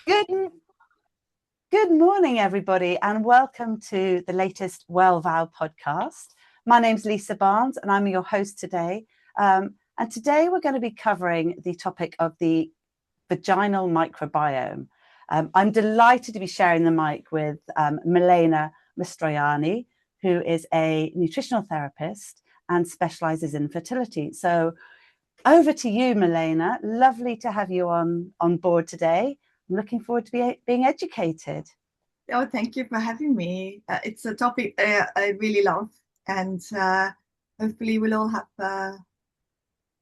Good, good morning, everybody, and welcome to the latest Welvow podcast. My name's Lisa Barnes, and I'm your host today. And today we're going to be covering the topic of the vaginal microbiome. I'm delighted to be sharing the mic with Milena Mastroianni, who is a nutritional therapist and specializes in fertility. So over to you, Milena. Lovely to have you on board today. I'm looking forward to being educated. Oh, thank you for having me. It's a topic I really love, and hopefully we'll all have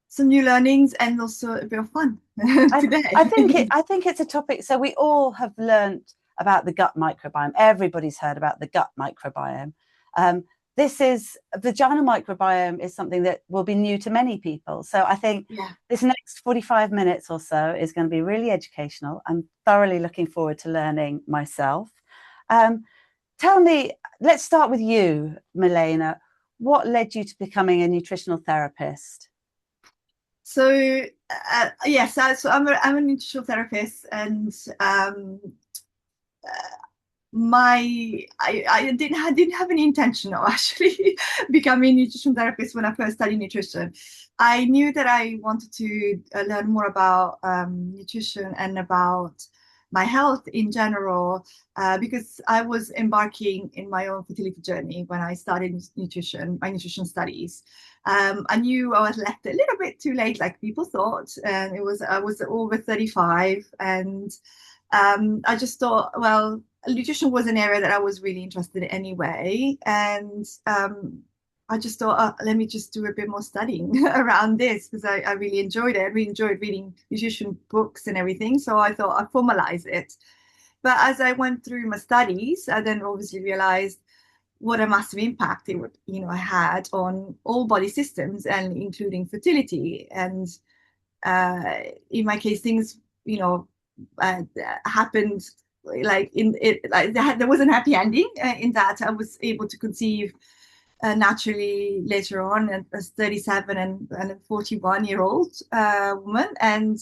some new learnings and also a bit of fun today. I think it's a topic. So we all have learned about the gut microbiome. Everybody's heard about the gut microbiome. This is vaginal microbiome is something that will be new to many people. So I think this next 45 minutes or so is going to be really educational. I'm thoroughly looking forward to learning myself. Tell me, let's start with you, Milena. What led you to becoming a nutritional therapist? So yes, so I'm a nutritional therapist, and I didn't have any intention of actually becoming a nutrition therapist when I first studied nutrition. I knew that I wanted to learn more about nutrition and about my health in general because I was embarking in my own fertility journey when I started my nutrition studies. I knew I was left a little bit too late, like people thought, and I was over 35, and I just thought, well, nutrition was an area that I was really interested in anyway, and I just thought, let me just do a bit more studying around this because I really enjoyed it. I really enjoyed reading nutrition books and everything, so I thought I'd formalize it. But as I went through my studies, I then obviously realized what a massive impact it would, I had on all body systems and including fertility. And in my case, things, happened like in it, like there was a happy ending in that I was able to conceive naturally later on as 37 and a 41-year-old woman. And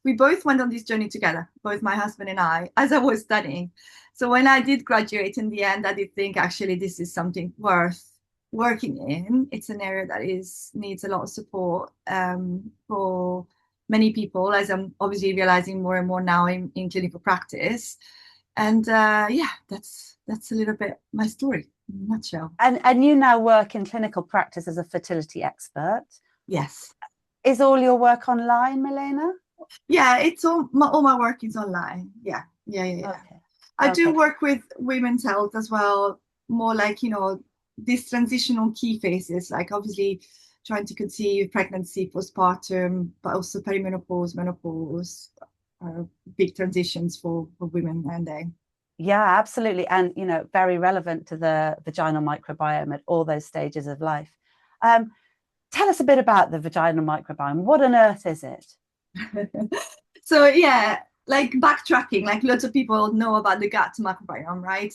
we both went on this journey together, both my husband and I, as I was studying. So when I did graduate in the end, I did think actually this is something worth working in. It's an area that needs a lot of support for many people, as I'm obviously realizing more and more now in clinical practice. And that's a little bit my story in a nutshell. And you now work in clinical practice as a fertility expert. Yes. Is all your work online, Milena? Yeah, it's all my work is online. Yeah. Okay. I do work with women's health as well, more like, these transitional key phases, like obviously trying to conceive, pregnancy, postpartum, but also perimenopause, menopause, big transitions for women and they. Yeah, absolutely. And, very relevant to the vaginal microbiome at all those stages of life. Tell us a bit about the vaginal microbiome. What on earth is it? So, yeah, like backtracking, like lots of people know about the gut microbiome, right?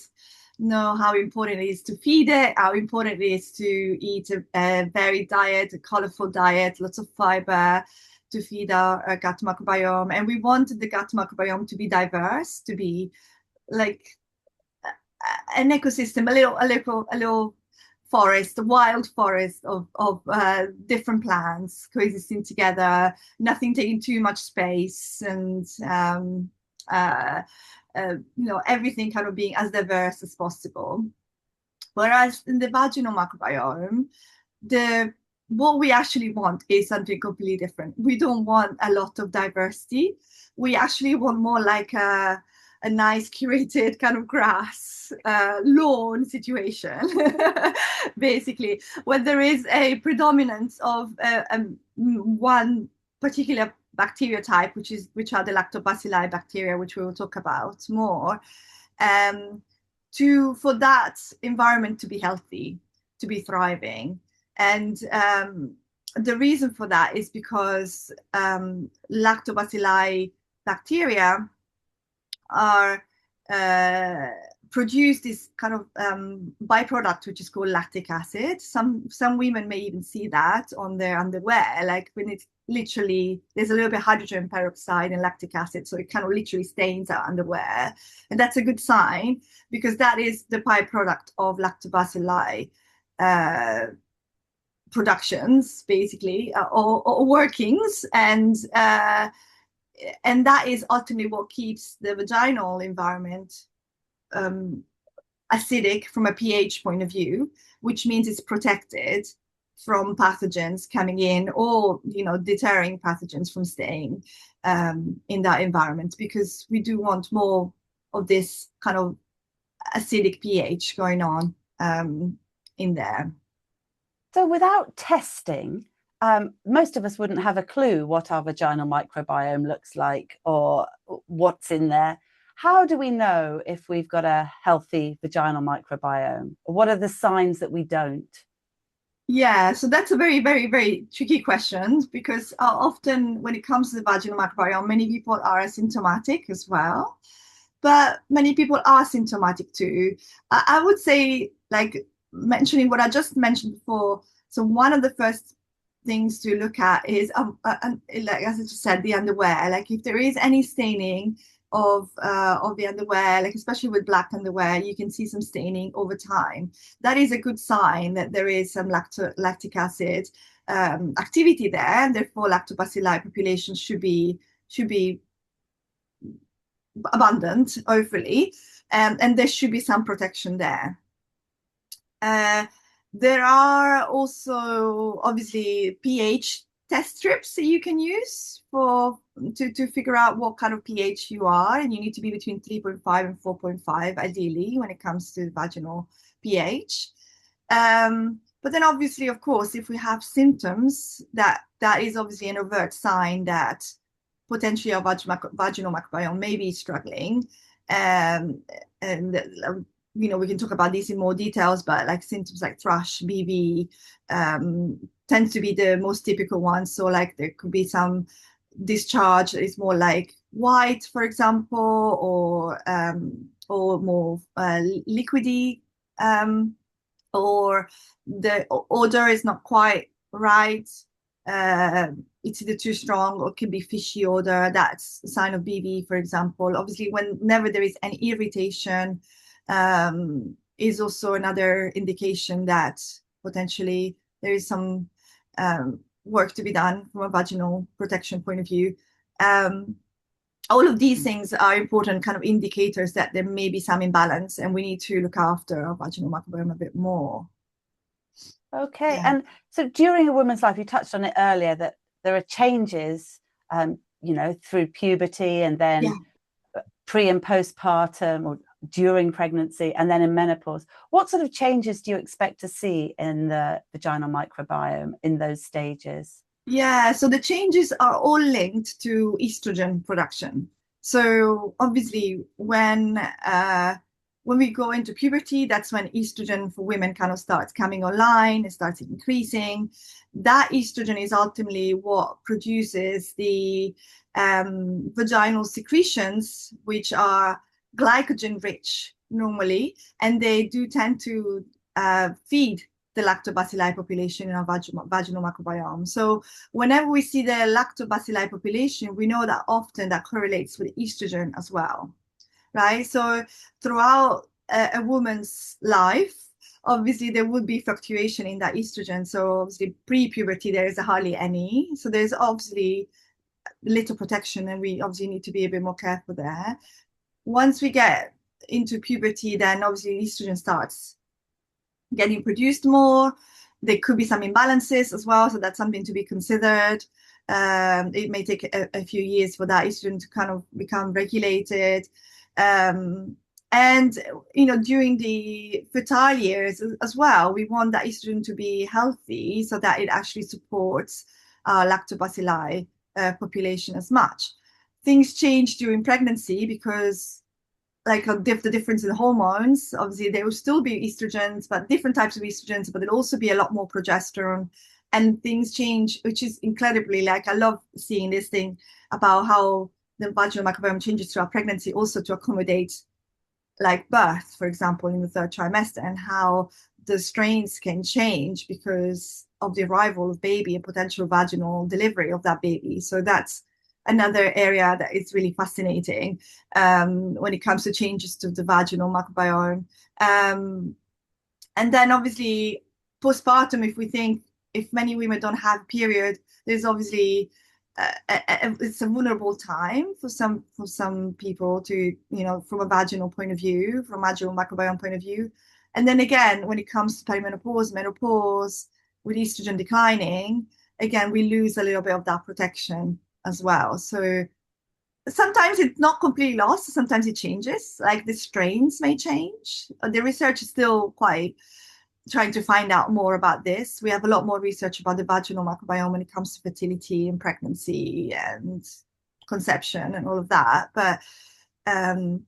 Know how important it is to feed it, how important it is to eat a varied diet, a colorful diet, lots of fiber to feed our gut microbiome. And we wanted the gut microbiome to be diverse, to be like an ecosystem, a little forest, a wild forest of different plants coexisting together, nothing taking too much space, and everything kind of being as diverse as possible. Whereas in the vaginal microbiome, what we actually want is something completely different. We don't want a lot of diversity. We actually want more like a nice curated kind of grass lawn situation, basically, where there is a predominance of one particular bacteria type, which are the lactobacilli bacteria, which we will talk about more, for that environment to be healthy, to be thriving. And the reason for that is because lactobacilli bacteria are produce this kind of byproduct which is called lactic acid. Some women may even see that on their underwear, like when it's literally there's a little bit of hydrogen peroxide and lactic acid, so it kind of literally stains our underwear, and that's a good sign because that is the byproduct of lactobacilli productions, basically, or workings, and that is ultimately what keeps the vaginal environment acidic from a pH point of view, which means it's protected from pathogens coming in, or deterring pathogens from staying in that environment, because we do want more of this kind of acidic pH going on in there. So without testing, most of us wouldn't have a clue what our vaginal microbiome looks like or what's in there. How do we know if we've got a healthy vaginal microbiome? What are the signs that we don't? Yeah, so that's a very, very, very tricky question, because often when it comes to the vaginal microbiome, many people are asymptomatic as well, but many people are symptomatic too. I would say, like mentioning what I just mentioned before, so one of the first things to look at is, like as I just said, the underwear. Like if there is any staining of the underwear, like especially with black underwear, you can see some staining over time. That is a good sign that there is some lactic acid activity there, and therefore lactobacilli population should be abundant, hopefully, and there should be some protection there. There are also obviously pH test strips that you can use to figure out what kind of pH you are, and you need to be between 3.5 and 4.5 ideally when it comes to vaginal pH. But then obviously, of course, if we have symptoms, that is obviously an overt sign that potentially our vaginal microbiome may be struggling. And we can talk about these in more details, but like symptoms like thrush, BV, tends to be the most typical ones. So like there could be some discharge that is more like white, for example, or more liquidy, or the odor is not quite right. It's either too strong or it can be fishy odor. That's a sign of BV, for example. Obviously, whenever there is any irritation, is also another indication that potentially there is some work to be done from a vaginal protection point of view. All of these things are important kind of indicators that there may be some imbalance, and we need to look after our vaginal microbiome a bit more. Okay. Yeah. And so during a woman's life, you touched on it earlier, that there are changes, through puberty, and then pre and postpartum, or during pregnancy, and then in menopause. What sort of changes do you expect to see in the vaginal microbiome in those stages? Yeah, so the changes are all linked to estrogen production. So obviously, when we go into puberty, that's when estrogen for women kind of starts coming online, it starts increasing. That estrogen is ultimately what produces the vaginal secretions, which are glycogen rich normally, and they do tend to feed the lactobacilli population in our vaginal microbiome. So whenever we see the lactobacilli population, we know that often that correlates with estrogen as well, right? So throughout a woman's life, obviously there would be fluctuation in that estrogen. So obviously pre-puberty, there is hardly any. So there's obviously little protection, and we obviously need to be a bit more careful there. Once we get into puberty, then obviously estrogen starts getting produced more. There could be some imbalances as well, so that's something to be considered. It may take a few years for that estrogen to kind of become regulated. And during the fertile years as well, we want that estrogen to be healthy so that it actually supports lactobacilli population as much. Things change during pregnancy because like the difference in hormones, obviously there will still be estrogens, but different types of estrogens, but there'll also be a lot more progesterone, and things change, which is incredibly, like I love seeing this thing about how the vaginal microbiome changes throughout pregnancy also to accommodate like birth, for example, in the third trimester, and how the strains can change because of the arrival of baby and potential vaginal delivery of that baby. So that's another area that is really fascinating when it comes to changes to the vaginal microbiome. Um, and then obviously postpartum, if we think if many women don't have a period, there's obviously it's a vulnerable time for some people to, from a vaginal point of view, from a vaginal microbiome point of view. And then again, when it comes to perimenopause, menopause, with estrogen declining, again, we lose a little bit of that protection as well. So sometimes it's not completely lost, sometimes it changes, like the strains may change. The research is still quite trying to find out more about this. We have a lot more research about the vaginal microbiome when it comes to fertility and pregnancy and conception and all of that. But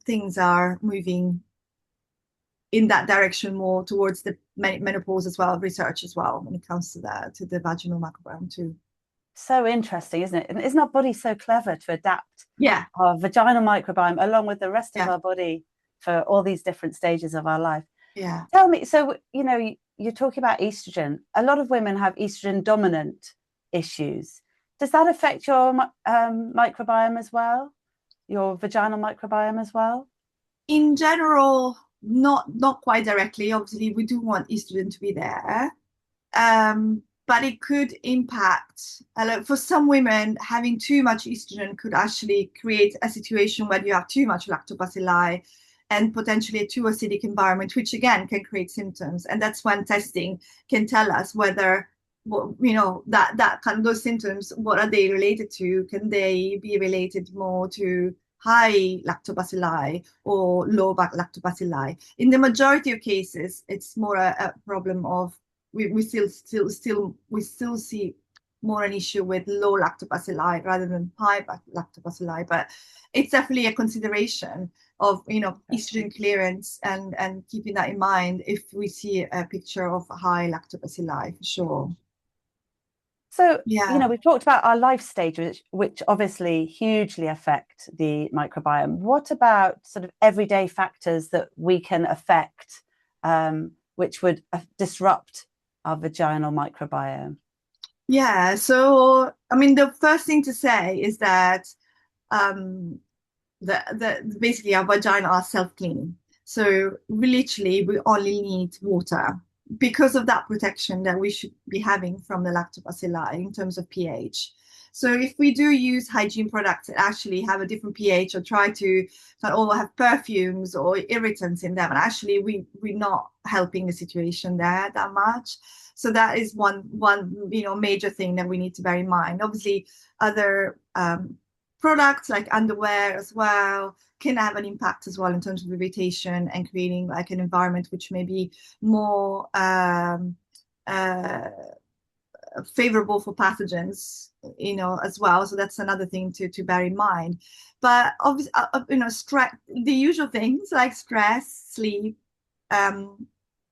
things are moving in that direction more towards the menopause as well, research as well, when it comes to the vaginal microbiome too. So interesting, isn't it? And isn't our body so clever to adapt Yeah, our vaginal microbiome along with the rest of yeah, our body for all these different stages of our life? yeah. Tell me, so, you're talking about estrogen. A lot of women have estrogen dominant issues. Does that affect your microbiome as well? Your vaginal microbiome as well? In general, not quite directly. Obviously, we do want estrogen to be there. But it could impact, for some women, having too much estrogen could actually create a situation where you have too much lactobacilli and potentially a too acidic environment, which again can create symptoms. And that's when testing can tell us whether, that kind of those symptoms, what are they related to? Can they be related more to high lactobacilli or low lactobacilli? In the majority of cases, it's more a problem of we still see more an issue with low lactobacilli rather than high lactobacilli, but it's definitely a consideration of estrogen clearance and keeping that in mind if we see a picture of high lactobacilli for sure. So, Yeah. we've talked about our life stages, which obviously hugely affect the microbiome. What about sort of everyday factors that we can affect, which would disrupt our vaginal microbiome? Yeah, so I mean, the first thing to say is that um, basically our vagina are self-cleaning. So we literally we only need water because of that protection that we should be having from the lactobacilli in terms of pH. So if we do use hygiene products that actually have a different pH or try to or have perfumes or irritants in them, and actually we're not helping the situation there that much. So that is one major thing that we need to bear in mind. Obviously, other products like underwear as well can have an impact as well in terms of irritation and creating like an environment which may be more uh, favorable for pathogens, as well. So that's another thing to bear in mind. But obviously, stress, the usual things like stress, sleep, um,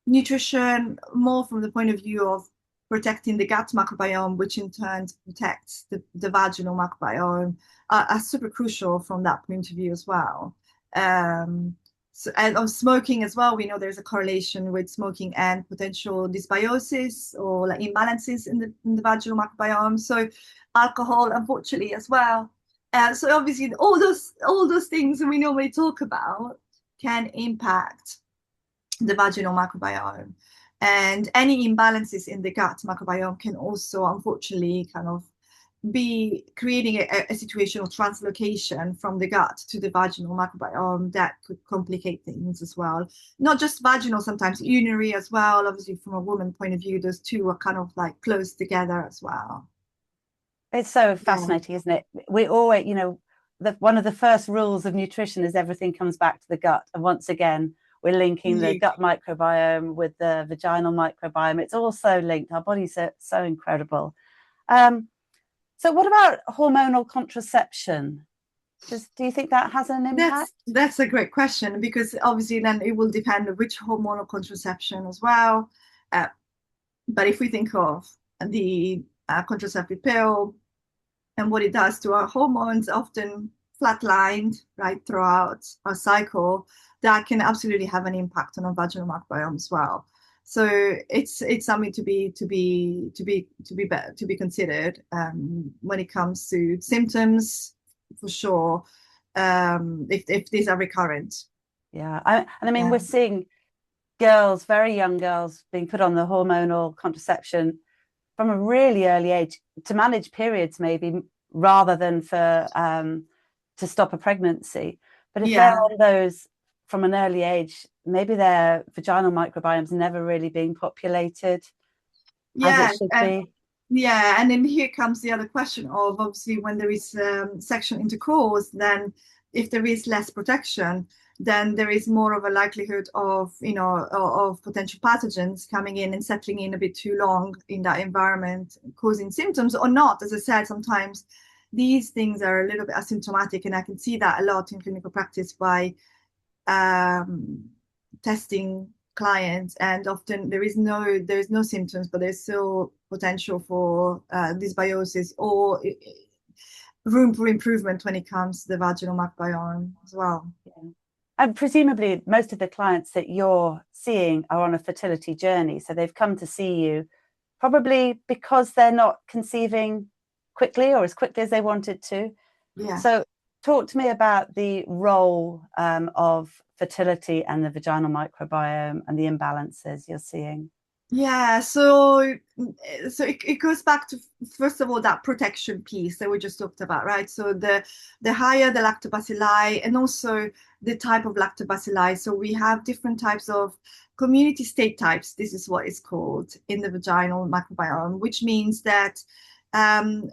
nutrition, more from the point of view of protecting the gut microbiome, which in turn protects the vaginal microbiome, are super crucial from that point of view as well. So, and on smoking as well, we know there's a correlation with smoking and potential dysbiosis or like imbalances in the vaginal microbiome. So alcohol, unfortunately, as well. So obviously, all those things we normally talk about can impact the vaginal microbiome. And any imbalances in the gut microbiome can also, unfortunately, kind of be creating a situation of translocation from the gut to the vaginal microbiome that could complicate things as well. Not just vaginal, sometimes urinary as well. Obviously, from a woman point of view, those two are kind of like close together as well. It's so Yeah, fascinating, isn't it? We always, one of the first rules of nutrition is everything comes back to the gut. And once again, we're linking the gut absolutely. microbiome with the vaginal microbiome. It's all so linked. Our bodies are so incredible. Um, so, what about hormonal contraception? Do you think that has an impact? That's a great question because obviously then it will depend on which hormonal contraception as well. Uh, but if we think of the contraceptive pill and what it does to our hormones, often flatlined right throughout our cycle, that can absolutely have an impact on our vaginal microbiome as well. So it's something to be considered when it comes to symptoms, for sure. If these are recurrent. Yeah. And I mean, Yeah. we're seeing girls, very young girls, being put on the hormonal contraception from a really early age to manage periods, maybe rather than for to stop a pregnancy. But if they're Yeah. on those from an early age, maybe their vaginal microbiome's never really being populated as it Yeah. should be. Yeah, and then here comes the other question of, obviously, when there is sexual intercourse, then if there is less protection, then there is more of a likelihood of, of potential pathogens coming in and settling in a bit too long in that environment, causing symptoms or not. As I said, sometimes these things are a little bit asymptomatic, and I can see that a lot in clinical practice by um, testing clients, and often there is no symptoms, but there's still potential for dysbiosis or room for improvement when it comes to the vaginal microbiome as well. Yeah. And presumably, most of the clients that you're seeing are on a fertility journey. So they've come to see you probably because they're not conceiving quickly or as quickly as they wanted to. Yeah. So, talk to me about the role of fertility and the vaginal microbiome and the imbalances you're seeing. Yeah, so it goes back to, first of all, that protection piece that we just talked about, right? So the higher the lactobacilli, and also the type of lactobacilli. So we have different types of community state types. This is what it's called in the vaginal microbiome, which means that um,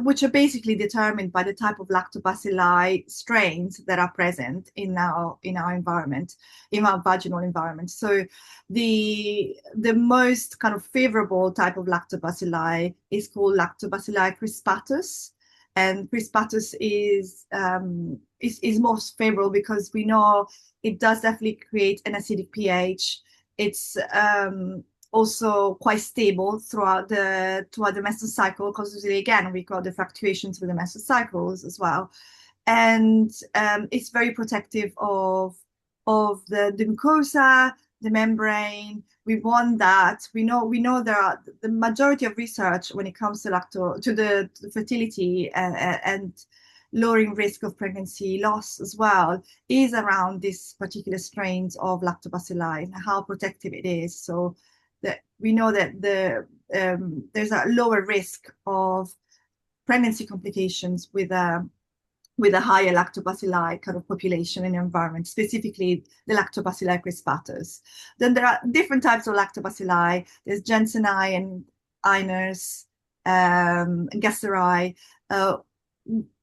which are basically determined by the type of lactobacilli strains that are present in our environment, in our vaginal environment. So the most kind of favorable type of lactobacilli is called Lactobacilli crispatus, and crispatus is most favorable because we know it does definitely create an acidic pH. It's also quite stable throughout the menstrual cycle, because again we got the fluctuations with the menstrual cycles as well, and it's very protective of the mucosa, the membrane. We want that. We know there are the majority of research when it comes to the fertility and lowering risk of pregnancy loss as well is around this particular strains of lactobacilli and how protective it is. So that we know that there's a lower risk of pregnancy complications with a higher lactobacilli kind of population in the environment, specifically the Lactobacilli crispatus. Then there are different types of lactobacilli. There's Jensenii and Iners, and Gasseri.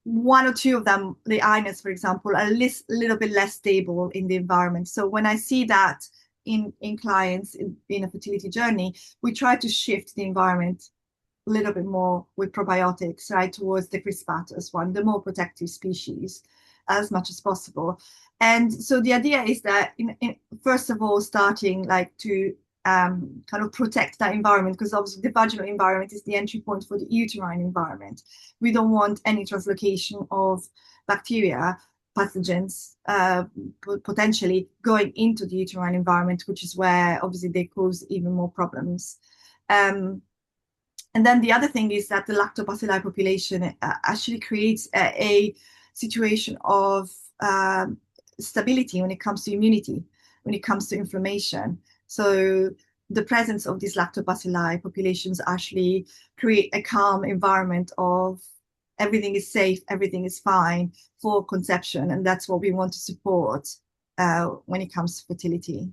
One or two of them, the Iners, for example, are a little bit less stable in the environment. So when I see that in clients in a fertility journey, we try to shift the environment a little bit more with probiotics, right, towards the crispatus one, the more protective species, as much as possible. And so the idea is that, first of all, starting like to kind of protect that environment, because obviously the vaginal environment is the entry point for the uterine environment. We don't want any translocation of bacteria, pathogens, potentially going into the uterine environment, which is where obviously they cause even more problems. And then the other thing is that the lactobacilli population actually creates a situation of stability when it comes to immunity, when it comes to inflammation. So the presence of these lactobacilli populations actually create a calm environment of everything is safe, everything is fine for conception. And that's what we want to support when it comes to fertility.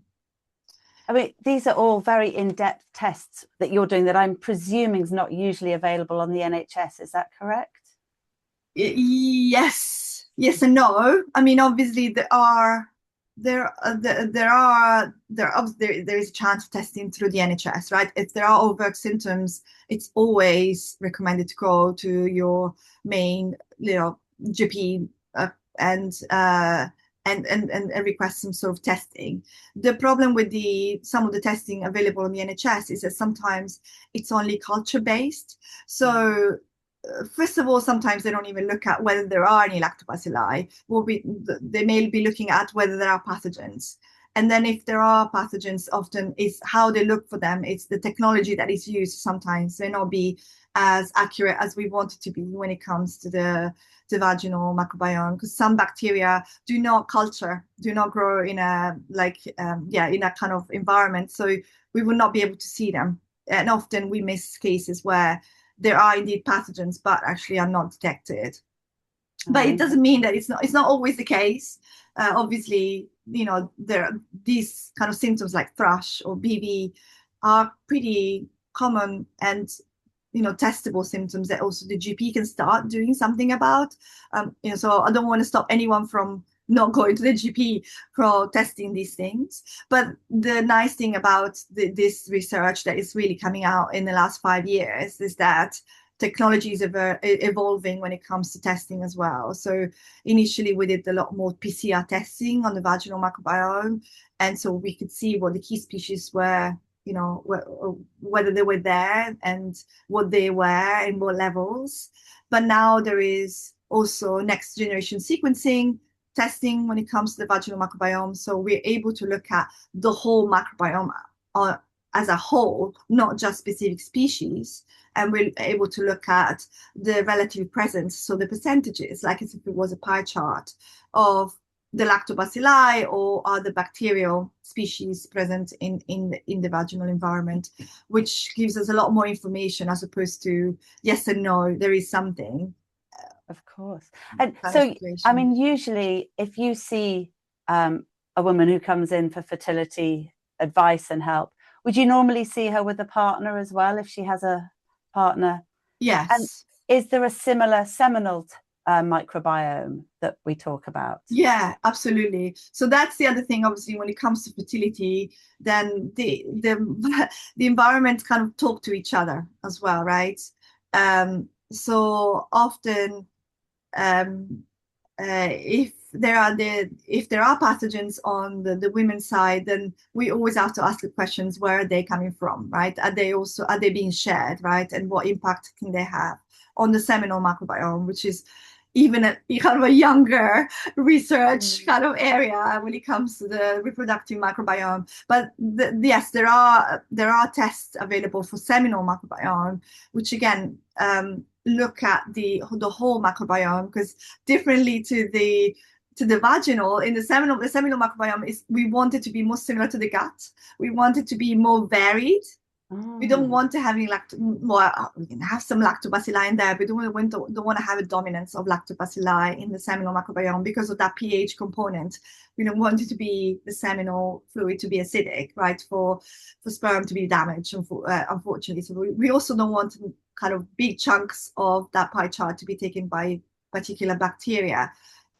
I mean, these are all very in-depth tests that you're doing that I'm presuming is not usually available on the NHS. Is that correct? Yes and no. I mean, obviously there is a chance of testing through the NHS, right? If there are overt symptoms, it's always recommended to go to your main, GP, and request some sort of testing. The problem with some of the testing available on the NHS is that sometimes it's only culture based. So first of all, sometimes they don't even look at whether there are any lactobacilli. They may be looking at whether there are pathogens. And then if there are pathogens, often it's how they look for them. It's the technology that is used sometimes may not be as accurate as we want it to be when it comes to the vaginal microbiome, because some bacteria do not culture, do not grow in a in a kind of environment. So we will not be able to see them. And often we miss cases where there are indeed pathogens, but actually are not detected. But it doesn't mean that it's not always the case. Obviously, there these kind of symptoms like thrush or BV are pretty common and testable symptoms that also the GP can start doing something about. So I don't want to stop anyone from not going to the GP for testing these things. But the nice thing about this research that is really coming out in the last 5 years is that technology is evolving when it comes to testing as well. So initially we did a lot more PCR testing on the vaginal microbiome, and so we could see what the key species were, whether they were there and what they were and what levels. But now there is also next generation sequencing testing when it comes to the vaginal microbiome. So we're able to look at the whole microbiome as a whole, not just specific species. And we're able to look at the relative presence, so the percentages, like as if it was a pie chart of the lactobacilli or other bacterial species present in the vaginal environment, which gives us a lot more information as opposed to yes and no, there is something. Of course. And so, I mean, usually if you see a woman who comes in for fertility advice and help, would you normally see her with a partner as well if she has a partner? Yes. And is there a similar seminal microbiome that we talk about? Yeah, absolutely. So that's the other thing. Obviously, when it comes to fertility, then the the environments kind of talk to each other as well, right? So often, if there are pathogens on the women's side, then we always have to ask the questions: where are they coming from, right? Are they being shared, right? And what impact can they have on the seminal microbiome, which is even a kind of a younger research kind of area when it comes to the reproductive microbiome. But yes, there are tests available for seminal microbiome, which again look at the whole microbiome, because differently to the vaginal, in the seminal microbiome is we want it to be more similar to the gut. We want it to be more varied. We don't want to have we can have some lactobacilli in there, but don't want to have a dominance of lactobacilli in the seminal microbiome because of that pH component. We don't want it to be the seminal fluid to be acidic, right? For sperm to be damaged, unfortunately. So we also don't want kind of big chunks of that pie chart to be taken by particular bacteria.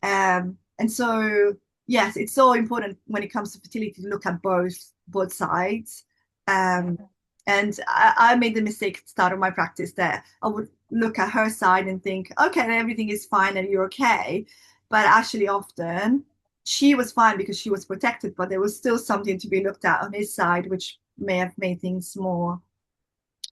And so, yes, it's so important when it comes to fertility to look at both sides. And I made the mistake at the start of my practice that I would look at her side and think, okay, everything is fine and you're okay. But actually often she was fine because she was protected, but there was still something to be looked at on his side, which may have made things more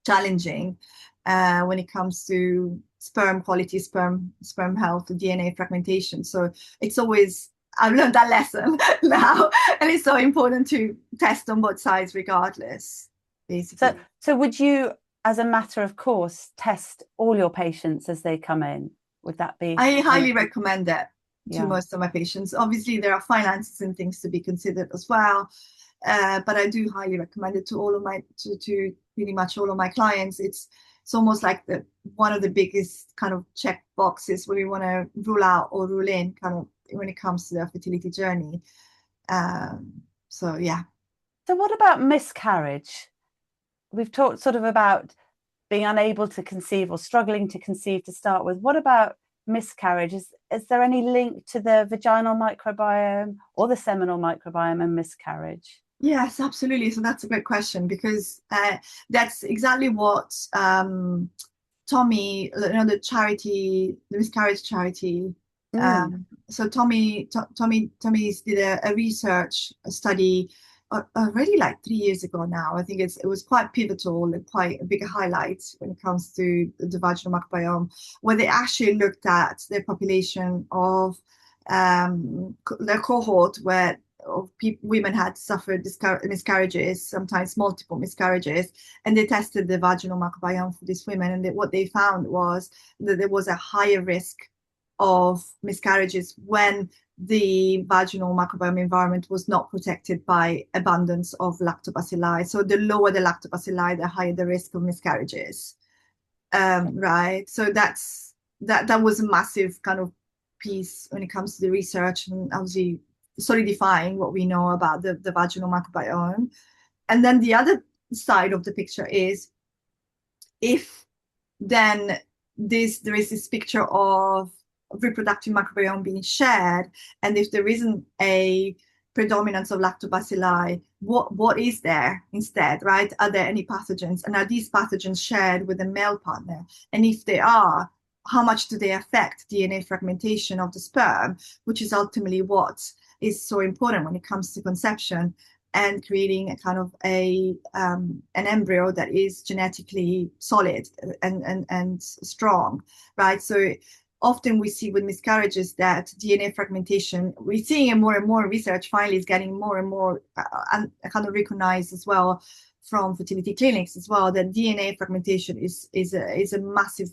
challenging when it comes to sperm quality, sperm health, DNA fragmentation. So it's always, I've learned that lesson now, and it's so important to test on both sides regardless. Basically. So would you, as a matter of course, test all your patients as they come in? Would that be? I highly recommend that to most of my patients. Obviously, there are finances and things to be considered as well, but I do highly recommend it to all of to pretty much all of my clients. It's almost like one of the biggest kind of check boxes where we want to rule out or rule in kind of when it comes to their fertility journey. So yeah. So what about miscarriage? We've talked sort of about being unable to conceive or struggling to conceive to start with. What about miscarriage? Is there any link to the vaginal microbiome or the seminal microbiome and miscarriage? Yes, absolutely. So that's a great question, because that's exactly what Tommy, the miscarriage charity. So Tommy did a research study already like 3 years ago now. I think it was quite pivotal and quite a big highlight when it comes to the vaginal microbiome, where they actually looked at their population of their cohort where women had suffered miscarriages, sometimes multiple miscarriages, and they tested the vaginal microbiome for these women. And what they found was that there was a higher risk of miscarriages when the vaginal microbiome environment was not protected by abundance of lactobacilli. So the lower the lactobacilli, the higher the risk of miscarriages. Right. So that was a massive kind of piece when it comes to the research, and obviously solidifying what we know about the vaginal microbiome. And then the other side of the picture is, if then there is this picture of reproductive microbiome being shared, and if there isn't a predominance of lactobacilli, what is there instead, right? Are there any pathogens, and are these pathogens shared with a male partner? And if they are, how much do they affect DNA fragmentation of the sperm, which is ultimately what is so important when it comes to conception and creating a kind of an embryo that is genetically solid and strong, right? So often we see with miscarriages that DNA fragmentation, we're seeing more and more research finally is getting more and more kind of recognized as well from fertility clinics as well, that DNA fragmentation is a massive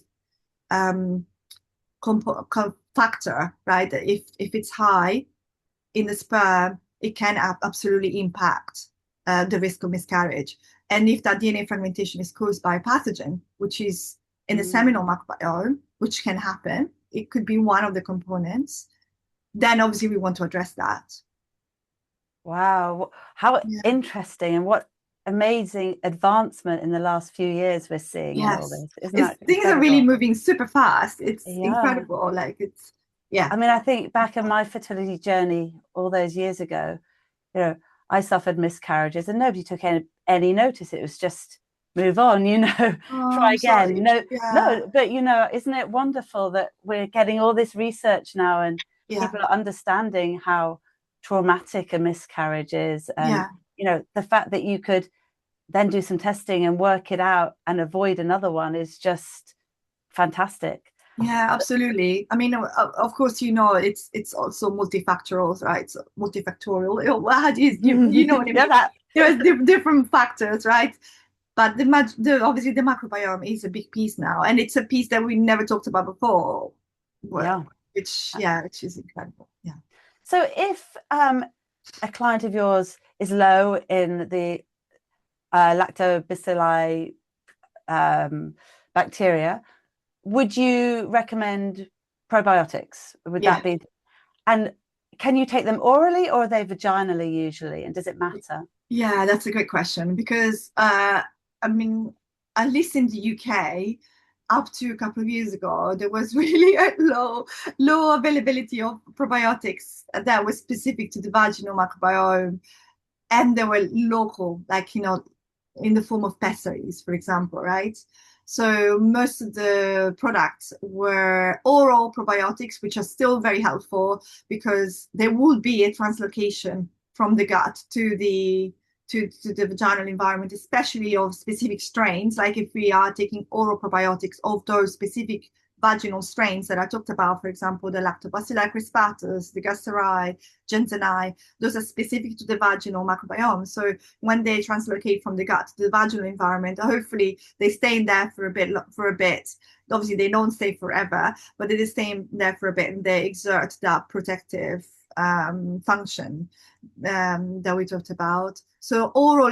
factor, right? If it's high in the sperm, it can absolutely impact the risk of miscarriage. And if that DNA fragmentation is caused by a pathogen, which is in the seminal microbiome, which can happen, it could be one of the components, then obviously we want to address that. Wow, how interesting, and what amazing advancement in the last few years we're seeing in all this. Isn't that things incredible? are really moving super fast. It's incredible. Like I mean, I think back in my fertility journey all those years ago, I suffered miscarriages and nobody took any notice. It was just move on, try again. No, but isn't it wonderful that we're getting all this research now, and people are understanding how traumatic a miscarriage is, and the fact that you could then do some testing and work it out and avoid another one is just fantastic. Yeah, absolutely. I mean, of course, it's also multifactorial, right? So multifactorial. How do you know what I mean? That. There's different factors, right? But obviously the microbiome is a big piece now, and it's a piece that we never talked about before. Which is incredible. Yeah. So if a client of yours is low in the lactobacilli bacteria, would you recommend probiotics? Would that be? And can you take them orally, or are they vaginally usually? And does it matter? Yeah, that's a great question, because I mean, at least in the UK, up to a couple of years ago, there was really a low availability of probiotics that was specific to the vaginal microbiome, and they were local, like in the form of pessaries, for example, right? So most of the products were oral probiotics, which are still very helpful because there would be a translocation from the gut to the vaginal environment, especially of specific strains. Like if we are taking oral probiotics of those specific vaginal strains that I talked about, for example, the Lactobacilli crispatus, the Gasseri, Gentani, those are specific to the vaginal microbiome. So when they translocate from the gut to the vaginal environment, hopefully they stay in there for a bit. Obviously, they don't stay forever, but they stay in there for a bit, and they exert that protective function that we talked about. So oral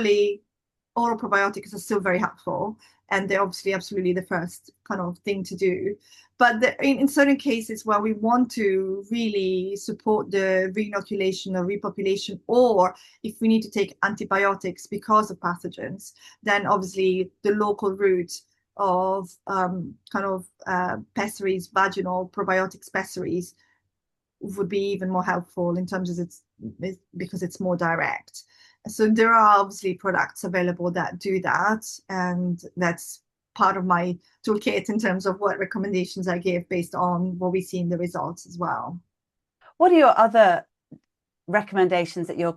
probiotics are still very helpful, and they're obviously absolutely the first kind of thing to do. But in certain cases where we want to really support the reinoculation or repopulation, or if we need to take antibiotics because of pathogens, then obviously the local route of pessaries, vaginal probiotics pessaries, would be even more helpful in terms of because it's more direct. So there are obviously products available that do that, and that's part of my toolkit in terms of what recommendations I give based on what we see in the results as well. What are your other recommendations that you're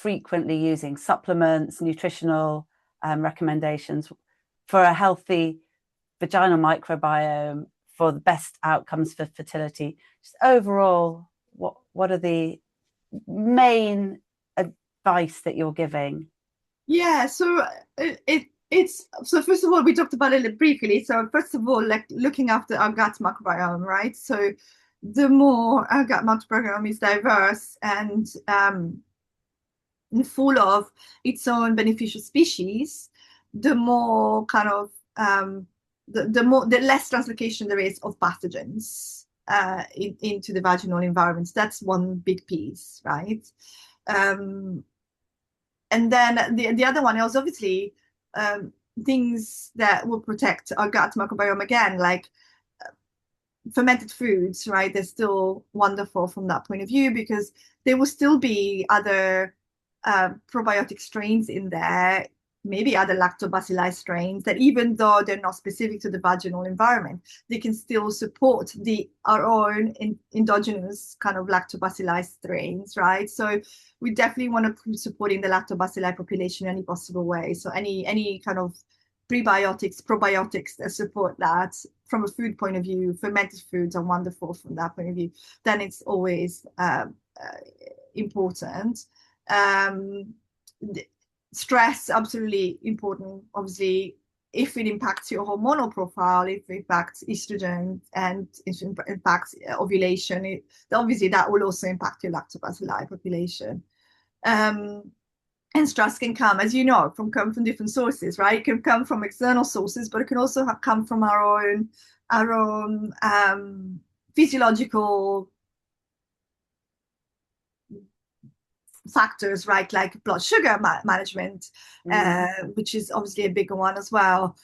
frequently using supplements, nutritional recommendations for a healthy vaginal microbiome, for the best outcomes for fertility? Just overall, what are the main advice that you're giving? Yeah, so it's so first of all, we talked about it briefly. So first of all, like looking after our gut microbiome, right? So the more our gut microbiome is diverse and full of its own beneficial species, the more kind of the less translocation there is of pathogens into the vaginal environment. That's one big piece, right? Um, and then the other one is obviously things that will protect our gut microbiome again, like fermented foods, right? They're still wonderful from that point of view because there will still be other probiotic strains in there, maybe other lactobacilli strains that even though they're not specific to the vaginal environment, they can still support our own endogenous kind of lactobacilli strains, right? So we definitely want to keep supporting the lactobacilli population in any possible way. So any kind of prebiotics, probiotics that support that from a food point of view, fermented foods are wonderful from that point of view. Then it's always important. Um, stress, absolutely important. Obviously, if it impacts your hormonal profile, if it impacts estrogen and it impacts ovulation, obviously that will also impact your lactobacilli population. And stress can come, as you know, from different sources, right? It can come from external sources, but it can also come from our own physiological factors, right? Like blood sugar management, which is obviously a bigger one as well,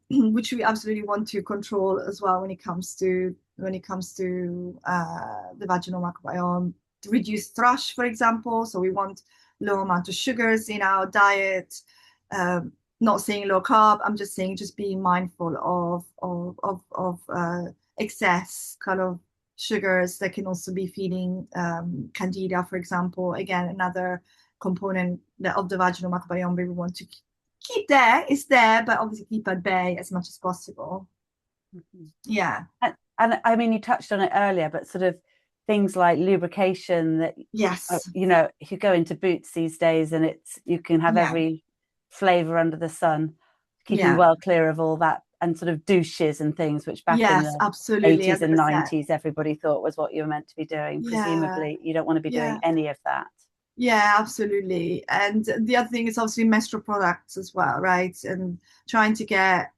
which we absolutely want to control as well when it comes to the vaginal microbiome. To reduce thrush, for example, so we want low amount of sugars in our diet. Not saying low carb, I'm just saying just being mindful of excess kind of sugars that can also be feeding candida, for example. Again, another component of the vaginal microbiome we want to keep there, is there, but obviously keep at bay as much as possible. Mm-hmm. Yeah. And I mean, you touched on it earlier, but sort of things like lubrication that, yes, you know, if you go into Boots these days and you can have every flavor under the sun, keeping well clear of all that, and sort of douches and things, which back in the absolutely, 80s and 90s, everybody thought was what you were meant to be doing. Presumably, you don't want to be doing any of that. Yeah, absolutely. And the other thing is obviously menstrual products as well, right? And trying to get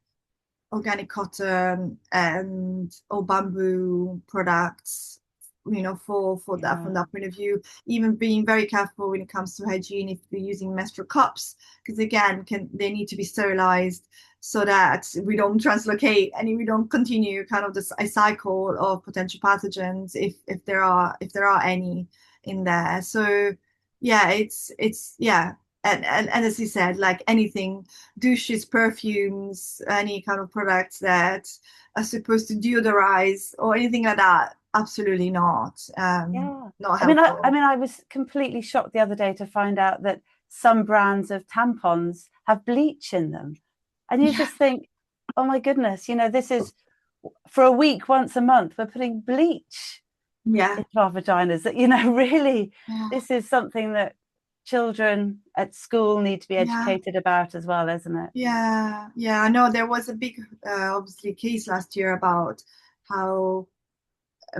organic cotton or bamboo products, you know, for that, from that point of view. Even being very careful when it comes to hygiene if you're using menstrual cups, because again, they need to be sterilized so that we don't translocate and we don't continue kind of a cycle of potential pathogens if there are any in there. So yeah, it's and as you said, like anything, douches, perfumes, any kind of products that are supposed to deodorize or anything like that, absolutely not. Not helpful. I mean, I was completely shocked the other day to find out that some brands of tampons have bleach in them, and you just think, oh my goodness, you know, this is for a week, once a month, we're putting bleach into our vaginas. That, you know, really, this is something that children at school need to be educated about as well, isn't it? Yeah, I know there was a big, obviously, case last year about how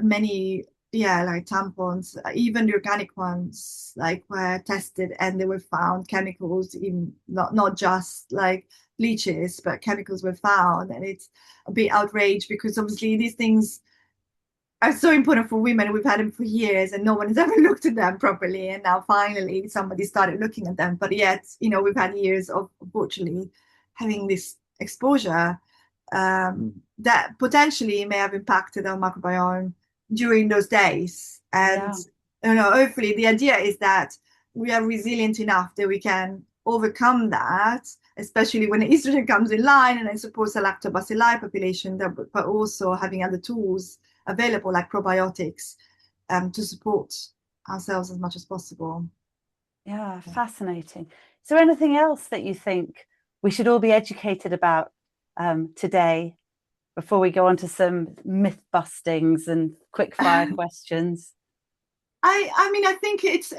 many, like tampons, even the organic ones, like were tested and they were found chemicals in not just like bleaches, but chemicals were found, and it's a bit outraged because obviously these things are so important for women. We've had them for years and no one has ever looked at them properly. And now finally somebody started looking at them. But yet, you know, we've had years of unfortunately having this exposure that potentially may have impacted our microbiome during those days. And, you know, hopefully the idea is that we are resilient enough that we can overcome that, especially when estrogen comes in line, and I suppose the lactobacilli population, but also having other tools available like probiotics to support ourselves as much as possible. Yeah, fascinating. Is there anything else that you think we should all be educated about today before we go on to some myth bustings and quick fire questions? I mean, I think it's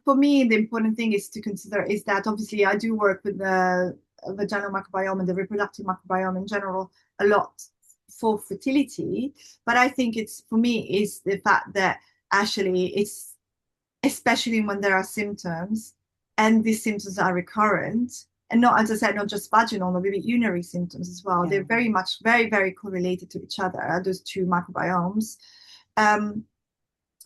for me, the important thing is to consider is that obviously I do work with the vaginal microbiome and the reproductive microbiome in general a lot for fertility. But I think it's for me is the fact that actually it's especially when there are symptoms and these symptoms are recurrent and not, as I said, not just vaginal, but maybe urinary symptoms as well. Yeah. They're very much very correlated to each other, those two microbiomes. Um,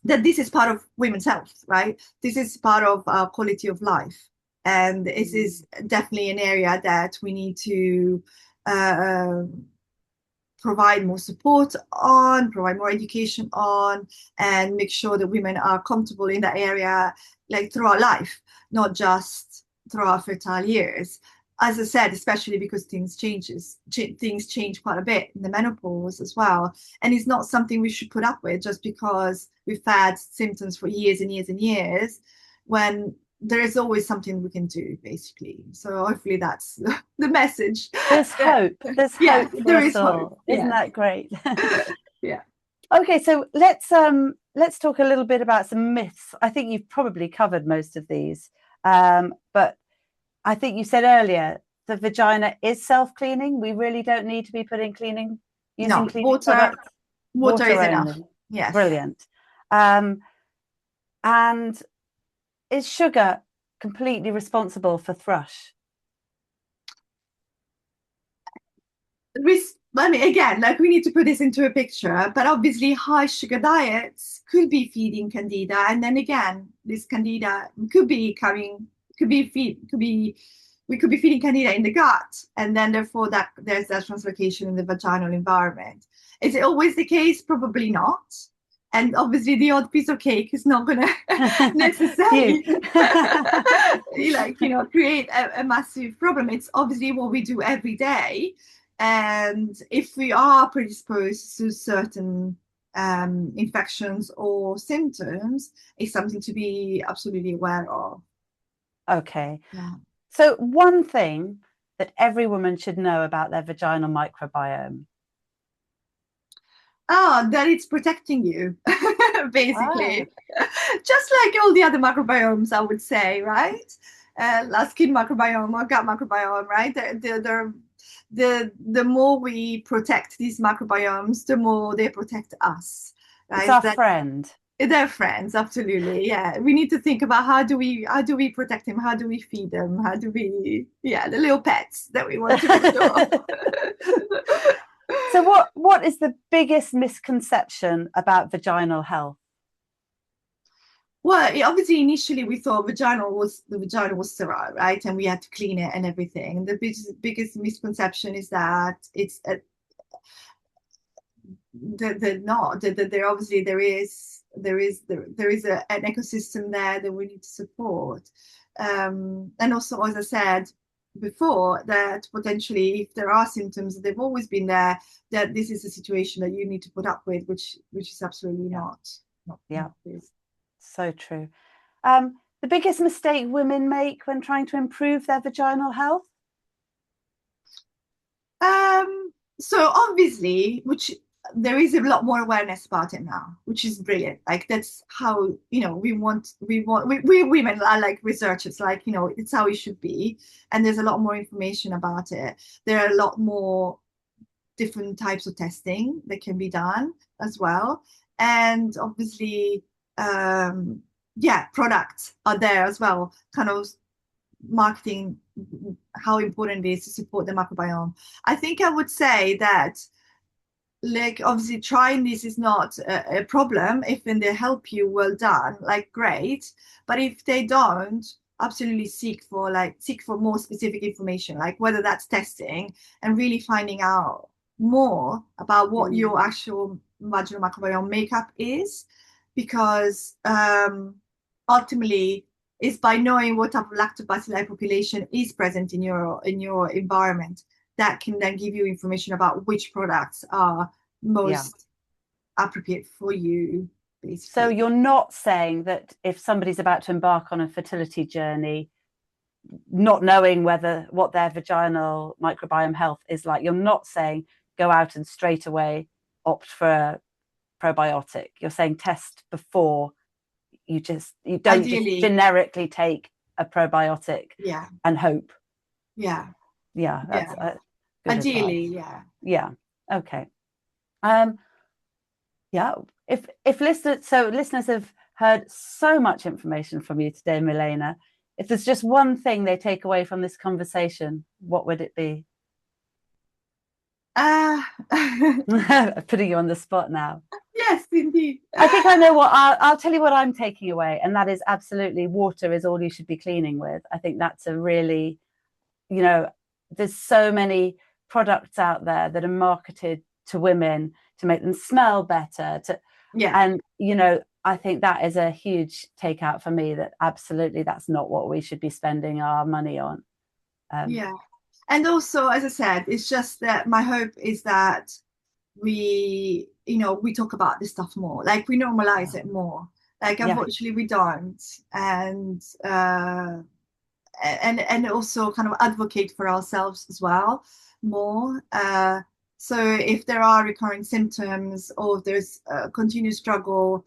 that this is part of women's health, right? This is part of our quality of life. And this is definitely an area that we need to uh, provide more support on, provide more education on, and make sure that women are comfortable in that area like throughout life, not just throughout fertile years. As I said, especially because things change quite a bit in the menopause as well, and it's not something we should put up with just because we've had symptoms for years and years and years. When there is always something we can do, basically. So hopefully that's the message. There's hope. There's Yeah, hope for there us is hope. all. Isn't Yeah. that great? Yeah. Okay, so let's talk a little bit about some myths. I think you've probably covered most of these, but I think you said earlier the vagina is self-cleaning. We really don't need to be using No, cleaning products. water Water is enough. only. Yes. Brilliant. And is sugar completely responsible for thrush? I mean, again, like we need to put this into a picture, but obviously high sugar diets could be feeding candida, and then again, this candida could be coming, we could be feeding candida in the gut, and then therefore that there's that translocation in the vaginal environment. Is it always the case? Probably not. And obviously, the odd piece of cake is not going to necessarily, create a massive problem. It's obviously what we do every day. And if we are predisposed to certain infections or symptoms, it's something to be absolutely aware of. Okay. Yeah. So one thing that every woman should know about their vaginal microbiome. Oh, that it's protecting you, Ah, basically. Just like all the other microbiomes, I would say, right? Skin microbiome or gut microbiome, right? The more we protect these microbiomes, the more they protect us, it's right? our friend. They're friends, absolutely. Yeah, we need to think about how do we protect them? How do we feed them? How do we, yeah, the little pets that we want to make sure. So what is the biggest misconception about vaginal health? Well, obviously, initially we thought the vagina was sterile, right? And we had to clean it and everything. And the biggest misconception is that it's not that there obviously there is an ecosystem there that we need to support. And also, as I said before, that potentially if there are symptoms, they've always been there. That this is a situation that you need to put up with, which is absolutely Yeah. not. Yeah. So true. The biggest mistake women make when trying to improve their vaginal health? So obviously, which there is a lot more awareness about it now, which is brilliant. Like that's how we women are like researchers, like it's how it should be, and there's a lot more information about it. There are a lot more different types of testing that can be done as well, and obviously, yeah, products are there as well, kind of marketing how important it is to support the microbiome. I think I would say that, like, obviously, trying this is not a problem. If when they help you, well done, like, great. But if they don't, absolutely seek for more specific information, like whether that's testing and really finding out more about what your actual vaginal microbiome makeup is, because ultimately is by knowing what type of lactobacilli population is present in your environment that can then give you information about which products are Yeah. most appropriate for you, basically. So you're not saying that if somebody's about to embark on a fertility journey, not knowing what their vaginal microbiome health is like, you're not saying go out and straight away opt for a probiotic. You're saying test before. You don't Ideally, just generically take a probiotic and hope. Yeah. That's a good Ideally, advice. Yeah. Okay. If listeners have heard so much information from you today, Milena, if there's just one thing they take away from this conversation, what would it be? Putting you on the spot now. Yes, indeed. I think I know what I'll tell you what I'm taking away, and that is absolutely water is all you should be cleaning with. I think that's a really, there's so many products out there that are marketed to women to make them smell better. And I think that is a huge takeout for me. That absolutely, that's not what we should be spending our money on. And also, as I said, it's just that my hope is that we talk about this stuff more, like we normalize it more. Like unfortunately we don't, and also kind of advocate for ourselves as well more. So if there are recurring symptoms, or if there's a continued struggle,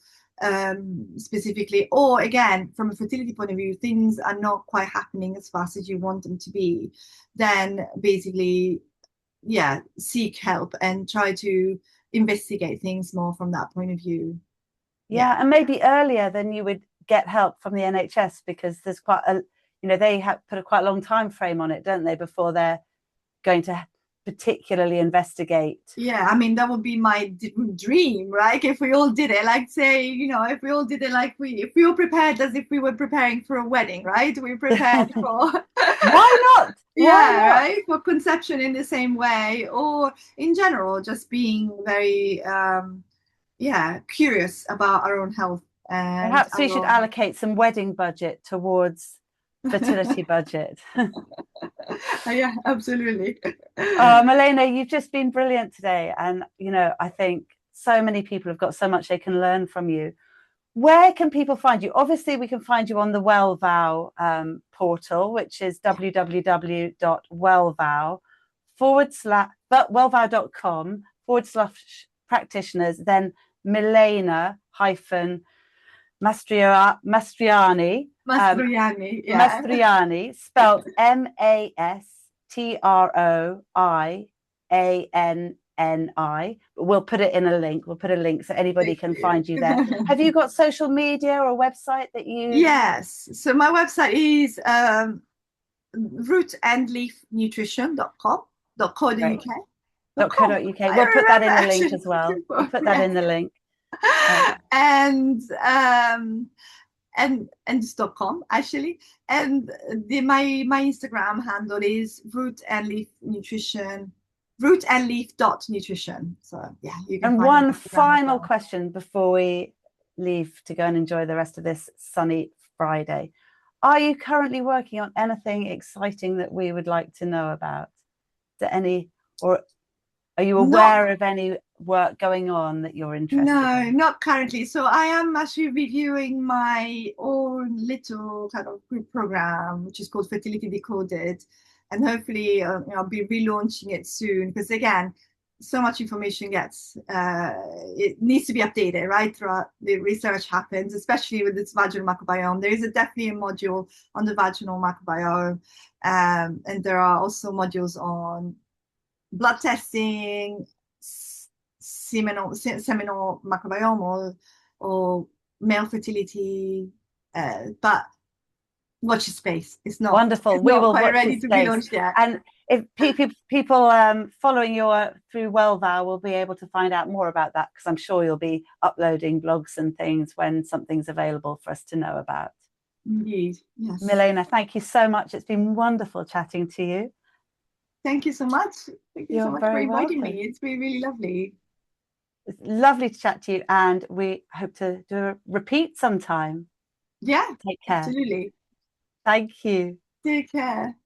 specifically, or again from a fertility point of view, things are not quite happening as fast as you want them to be, then basically seek help and try to investigate things more from that point of view. And maybe earlier than you would get help from the NHS, because there's quite a, they have put a quite long time frame on it, don't they, before they're going to particularly investigate. I mean, that would be my dream, right? If we all did it, like say, if we all did it like if we all prepared as if we were preparing for a wedding, right? We prepared for why not? Right, for conception in the same way, or in general just being very curious about our own health. And perhaps we should allocate some wedding budget towards fertility budget. Yeah, absolutely. Milena, you've just been brilliant today, and I think so many people have got so much they can learn from you. Where can people find you? Obviously, we can find you on the Welvow portal, which is www.welvow.com/practitioners, then Milena Mastroianni. Mastroianni, spelled Mastroianni. We'll put it in a link. We'll put a link so anybody can find you there. Have you got social media or a website that you? Yes. So my website is rootandleafnutrition.co.uk. We'll put that in the link as well. We'll put that in the link. And .com actually, and my Instagram handle is rootandleafnutrition, rootandleaf.nutrition. So you can. And one final question before we leave to go and enjoy the rest of this sunny Friday: are you currently working on anything exciting that we would like to know about? Or are you aware of any work going on that you're interested in? No, not currently. So I am actually reviewing my own little kind of group program, which is called Fertility Decoded. And hopefully I'll be relaunching it soon, because again, so much information it needs to be updated, right? Throughout the research happens, especially with this vaginal microbiome. There is definitely a module on the vaginal microbiome. And there are also modules on blood testing, seminal microbiome, or male fertility, but watch your space. It's not wonderful. It's not quite ready to be launched yet. And if people following you through Welvow will be able to find out more about that, because I'm sure you'll be uploading blogs and things when something's available for us to know about. Indeed, yes. Milena, thank you so much. It's been wonderful chatting to you. Thank you so much. Thank you so much for inviting me. It's been really lovely. It's lovely to chat to you, and we hope to do a repeat sometime. Yeah, take care. Absolutely. Thank you. Take care.